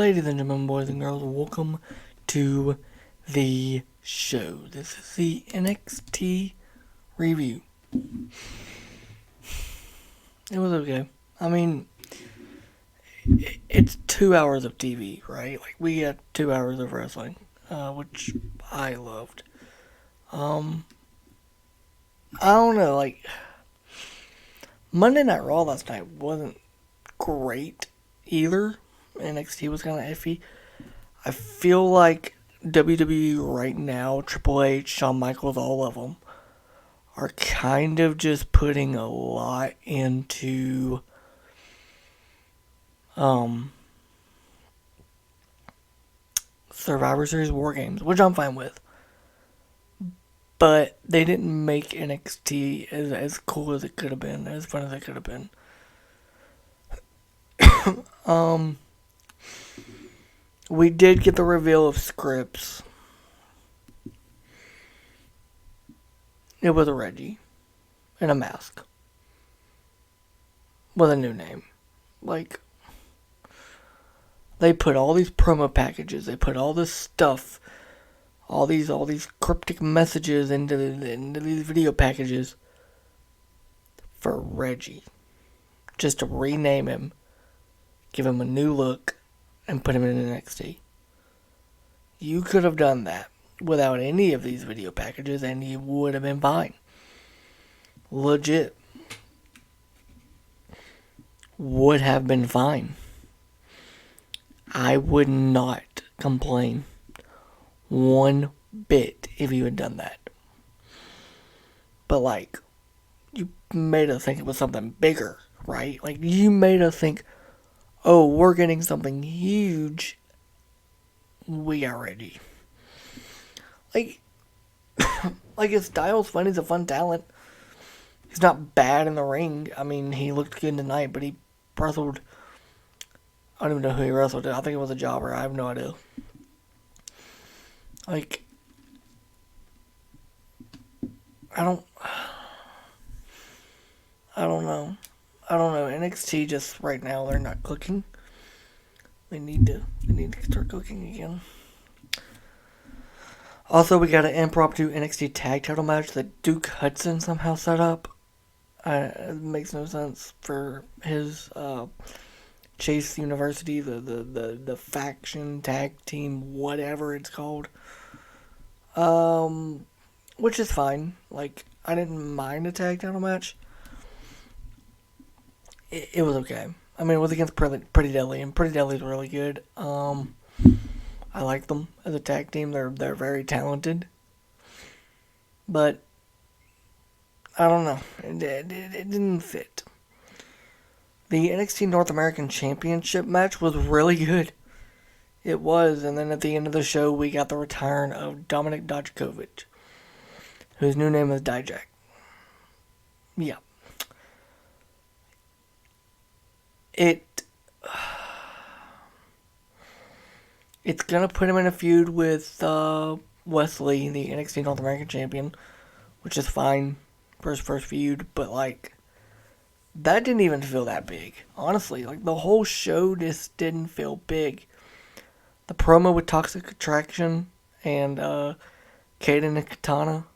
Ladies and gentlemen, boys and girls, welcome to the show. This is the NXT review. It was okay. I mean, it's 2 hours of TV, right? Like, we got 2 hours of wrestling, which I loved. I don't know, like, Monday Night Raw last night wasn't great either. NXT was kind of iffy. I feel like WWE right now, Triple H, Shawn Michaels, all of them, are kind of just putting a lot into Survivor Series War Games, which I'm fine with. But they didn't make NXT as cool as it could have been, as fun as it could have been. We did get the reveal of scripts. It was a Reggie in a mask with a new name. Like, they put all these promo packages, they put all this stuff, all these cryptic messages into these video packages for Reggie, just to rename him, give him a new look, and put him in NXT. You could have done that without any of these video packages, and you would have been fine. Legit. Would have been fine. I would not complain one bit if you had done that. But, like, you made us think it was something bigger, right? Like, you made us think, oh, we're getting something huge. We got ready. Like, his style's fun. He's a fun talent. He's not bad in the ring. I mean, he looked good tonight, but he wrestled. I don't even know who he wrestled. I think it was a jobber. I have no idea. Like, I don't know. NXT just right now, they're not clicking. They need to start cooking again. Also, we got an impromptu NXT tag title match that Duke Hudson somehow set up. It makes no sense for his Chase University, the faction tag team, whatever it's called. Which is fine. Like, I didn't mind a tag title match. It was okay. I mean, it was against Pretty Deadly, and Pretty Deadly's really good. I like them as a tag team. They're very talented. But I don't know. It didn't fit. The NXT North American Championship match was really good. It was, and then at the end of the show, we got the return of Dominik Dijakovic, whose new name is Dijak. Yeah. It's gonna put him in a feud with Wesley, the NXT North American Champion, which is fine for his first feud, but like, that didn't even feel that big. Honestly, like, the whole show just didn't feel big. The promo with Toxic Attraction and Kaden and Katana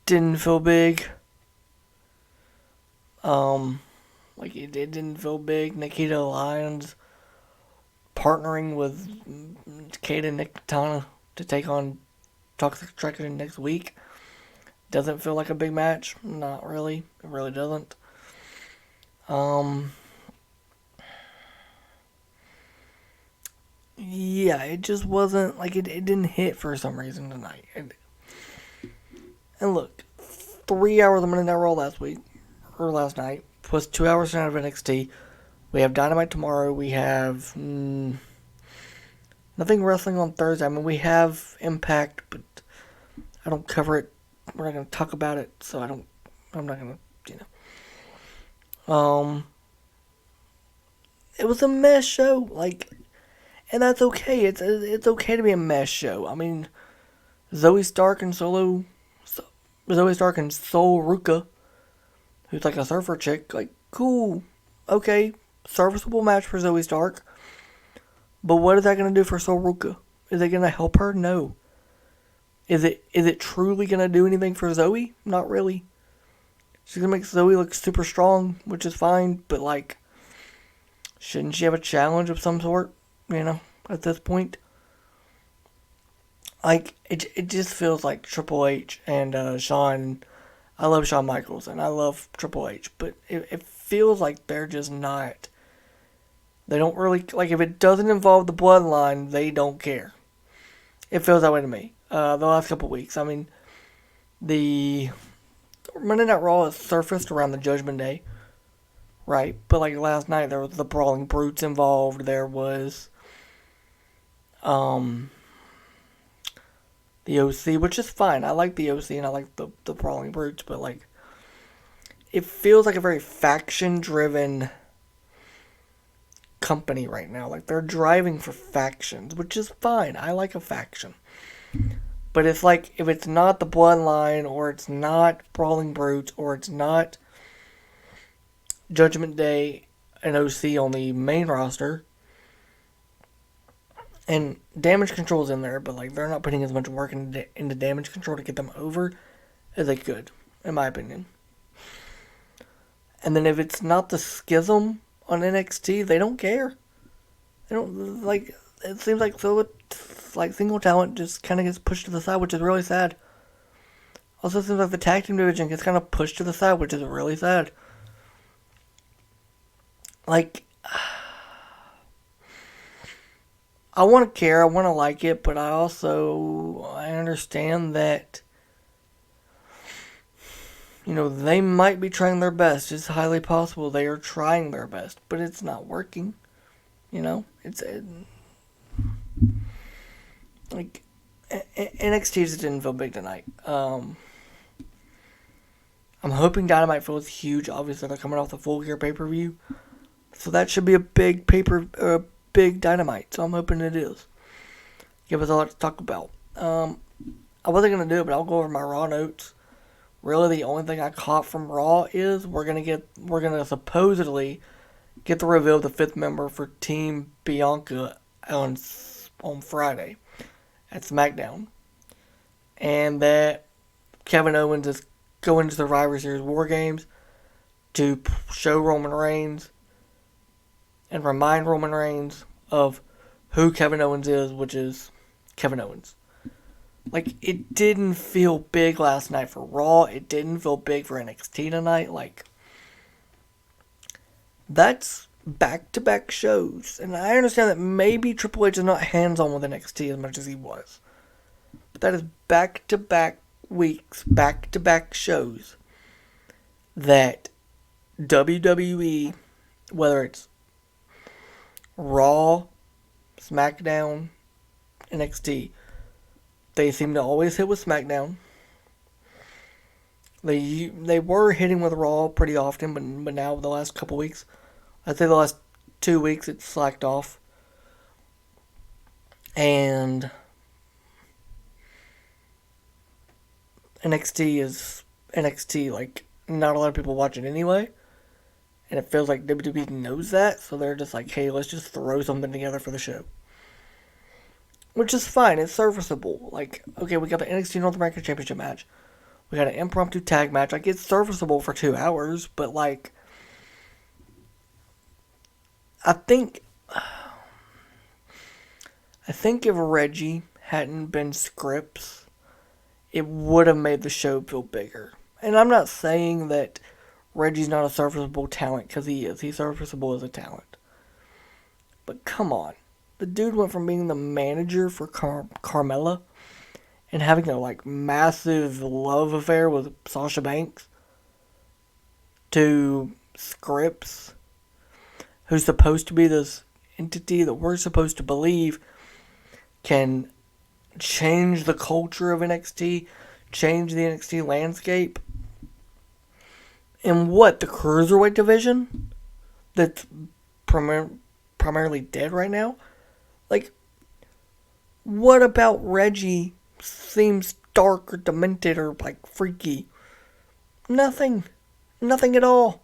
didn't feel big. Like, it didn't feel big. Nikita Lyons partnering with Kaden and Katana to take on Toxic Attraction next week doesn't feel like a big match. Not really. It really doesn't. Yeah, it just wasn't, like, it didn't hit for some reason tonight. And look, 3 hours of Monday Night Raw last night, plus 2 hours out of NXT. We have Dynamite tomorrow. We have nothing wrestling on Thursday. I mean, we have Impact, but I don't cover it. We're not going to talk about it, so I'm not going to, it was a mess show, like, and that's okay. It's okay to be a mess show. I mean, Zoe Stark and Sol Ruka, who's like a surfer chick, like, cool, okay, serviceable match for Zoe Stark. But what is that going to do for Soroka? Is it going to help her? No. Is it truly going to do anything for Zoe? Not really. She's going to make Zoe look super strong, which is fine. But, like, shouldn't she have a challenge of some sort? You know, at this point? Like, it just feels like Triple H and Shawn. I love Shawn Michaels and I love Triple H. But it feels like they're just not. They don't really, like, if it doesn't involve the bloodline, they don't care. It feels that way to me. The last couple weeks. I mean, the Monday Night Raw has surfaced around the Judgment Day, right? But, like, last night, there was the Brawling Brutes involved. There was, the OC, which is fine. I like the OC and I like the Brawling Brutes, but, like, it feels like a very faction-driven company right now. Like, they're driving for factions, which is fine. I like a faction. But it's like, if it's not the Bloodline, or it's not Brawling Brutes, or it's not Judgment Day and OC on the main roster, and Damage Control's in there, but, like, they're not putting as much work into Damage Control to get them over as they could, in my opinion. And then if it's not the Schism on NXT, they don't care. They don't, like, it seems like single talent just kind of gets pushed to the side, which is really sad. Also, it seems like the tag team division gets kind of pushed to the side, which is really sad. Like, I want to care, I want to like it, but I understand that, you know, they might be trying their best. It's highly possible they are trying their best, but it's not working. You know, like, NXT just didn't feel big tonight. I'm hoping Dynamite feels huge. Obviously, they're coming off the Full Gear pay-per-view, so that should be a big big Dynamite. So I'm hoping it is. Give us a lot to talk about. I wasn't gonna do it, but I'll go over my Raw notes. Really, the only thing I caught from Raw is we're gonna supposedly get the reveal of the 5th member for Team Bianca on Friday at SmackDown, and that Kevin Owens is going to Survivor Series War Games to show Roman Reigns and remind Roman Reigns of who Kevin Owens is, which is Kevin Owens. Like, it didn't feel big last night for Raw. It didn't feel big for NXT tonight. Like, that's back-to-back shows. And I understand that maybe Triple H is not hands-on with NXT as much as he was. But that is back-to-back weeks, back-to-back shows that WWE, whether it's Raw, SmackDown, NXT, they seem to always hit with SmackDown. They were hitting with Raw pretty often, but now the last couple weeks, I'd say the last 2 weeks, it's slacked off. And NXT is NXT. Like, not a lot of people watch it anyway. And it feels like WWE knows that, so they're just like, hey, let's just throw something together for the show. Which is fine, it's serviceable. Like, okay, we got the NXT North American Championship match. We got an impromptu tag match. Like, it's serviceable for 2 hours, but, like, I think if Reggie hadn't been Scripps, it would have made the show feel bigger. And I'm not saying that Reggie's not a serviceable talent, because he is. He's serviceable as a talent. But come on. The dude went from being the manager for Carmella and having a, like, massive love affair with Sasha Banks to Scripps, who's supposed to be this entity that we're supposed to believe can change the culture of NXT, change the NXT landscape. And what, the Cruiserweight division that's primarily dead right now? Like, what about Reggie seems dark or demented or, like, freaky? Nothing. Nothing at all.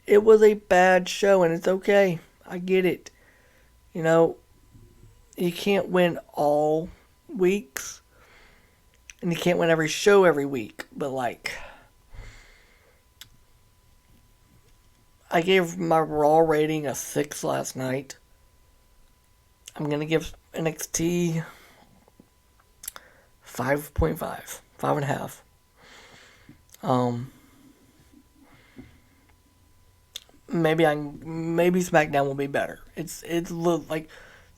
it was a bad show, and it's okay. I get it. You know, you can't win all weeks, and you can't win every show every week, but like, I gave my Raw rating a 6 last night. I'm going to give NXT 5.5, 5.5. Maybe SmackDown will be better. It's like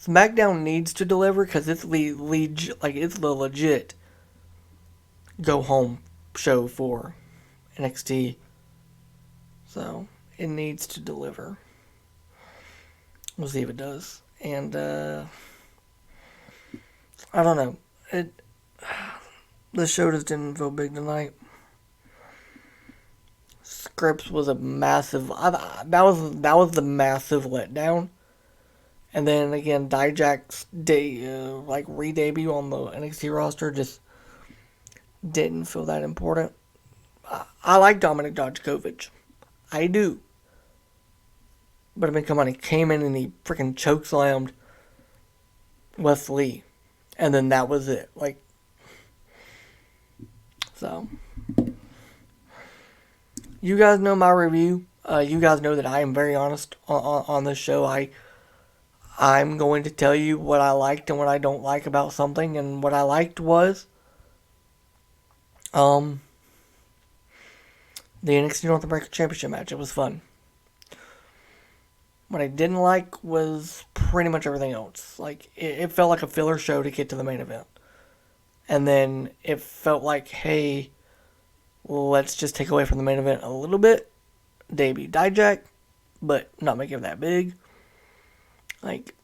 SmackDown needs to deliver because it's the legit go home show for NXT. So it needs to deliver. We'll see if it does. And I don't know. The show just didn't feel big tonight. Scripps was a massive. That was the massive letdown. And then again, Dijak's re-debut on the NXT roster just didn't feel that important. I like Dominic Dijakovic. I do. But I mean, come on, he came in and he freaking chokeslammed Wes Lee. And then that was it. Like, so. You guys know my review. You guys know that I am very honest on this show. I'm going to tell you what I liked and what I don't like about something. And what I liked was the NXT North American Championship match. It was fun. What I didn't like was pretty much everything else. Like, it felt like a filler show to get to the main event. And then it felt like, hey, let's just take away from the main event a little bit. Debut Dijak, but not make it that big. Like,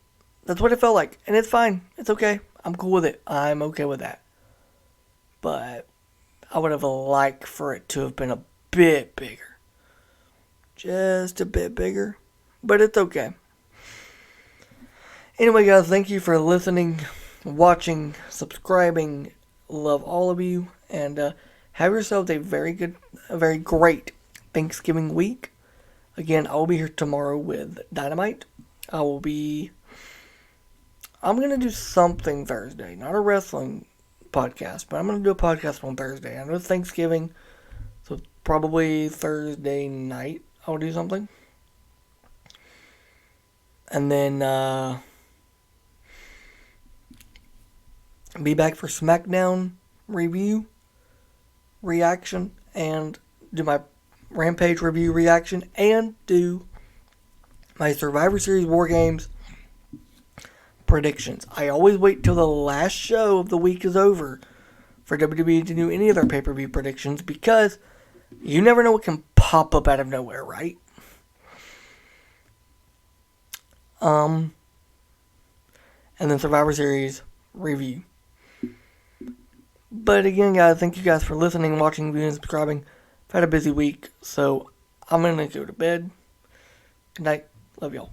that's what it felt like. And it's fine. It's okay. I'm cool with it. I'm okay with that. But I would have liked for it to have been a bit bigger. Just a bit bigger. But it's okay. Anyway, guys, thank you for listening, watching, subscribing. Love all of you. And have yourselves a very great Thanksgiving week. Again, I will be here tomorrow with Dynamite. I'm going to do something Thursday. Not a wrestling podcast, but I'm going to do a podcast on Thursday. I know it's Thanksgiving, so probably Thursday night I'll do something. And then be back for SmackDown review, reaction, and do my Rampage review reaction, and do my Survivor Series War Games predictions. I always wait till the last show of the week is over for WWE to do any of their pay-per-view predictions, because you never know what can pop up out of nowhere, right? And then Survivor Series review. But again, guys, thank you guys for listening, watching, viewing, and subscribing. I've had a busy week, so I'm going to go to bed. Good night. Love y'all.